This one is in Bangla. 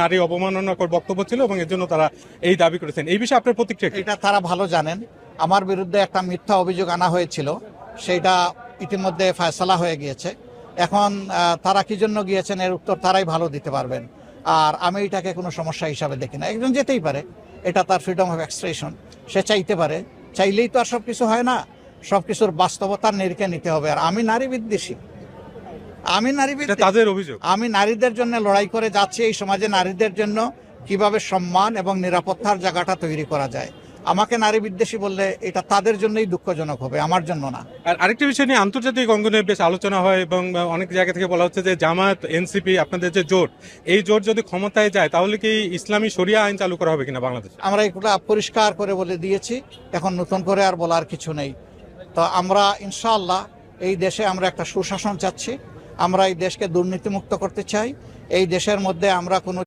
নারী অবমাননাকর বক্তব্য ছিল এবং এর জন্য তারা এই দাবি করেছেন। এই বিষয়ে আপনার প্রতিক্রিয়া কি? এটা তারা ভালো জানেন। আমার বিরুদ্ধে একটা মিথ্যা অভিযোগ আনা হয়েছিল, সেইটা ইতিমধ্যে ফয়সালা হয়ে গিয়েছে। এখন তারা কি জন্য গিয়েছেন এর উত্তর তারাই ভালো দিতে পারবেন। আর আমি এটাকে কোনো সমস্যা হিসাবে দেখি না। একজন যেতেই পারে, এটা তার ফ্রিডম অফ এক্সপ্রেশন, সে চাইতে পারে। চাইলেই তো আর সব কিছু হয় না, সব কিছুর বাস্তবতার নিরিখে নিতে হবে। আর আমি নারী বিদ্বেষী, এটা তাদের অভিযোগ। আমি নারীদের জন্য লড়াই করে যাচ্ছি। এই সমাজে নারীদের জন্য কিভাবে সম্মান এবং নিরাপত্তার জায়গাটা তৈরি করা যায়। আমাকে নারী বিদ্বেষী বললে এটা তাদের জন্যই দুঃখজনক হবে, আমার জন্য না। আর আরেকটি বিষয় নিয়ে আন্তর্জাতিক অঙ্গনে বেশ আলোচনা হয় এবং অনেক জায়গা থেকে বলা হচ্ছে যে জামায়াত, এনসিপি, আপনাদের যে জোট, এই জোট যদি ক্ষমতায় যায় তাহলে কি ইসলামী শরিয়া আইন চালু করা হবে কিনা বাংলাদেশে? আমরা এগুলো পরিষ্কার করে বলে দিয়েছি, এখন নতুন করে আর বলার কিছু নেই। তো আমরা ইনশাআল্লাহ এই দেশে আমরা একটা সুশাসন চাচ্ছি। আমরা এই দেশকে দুর্নীতিমুক্ত করতে চাই। এই দেশের মধ্যে আমরা কোনো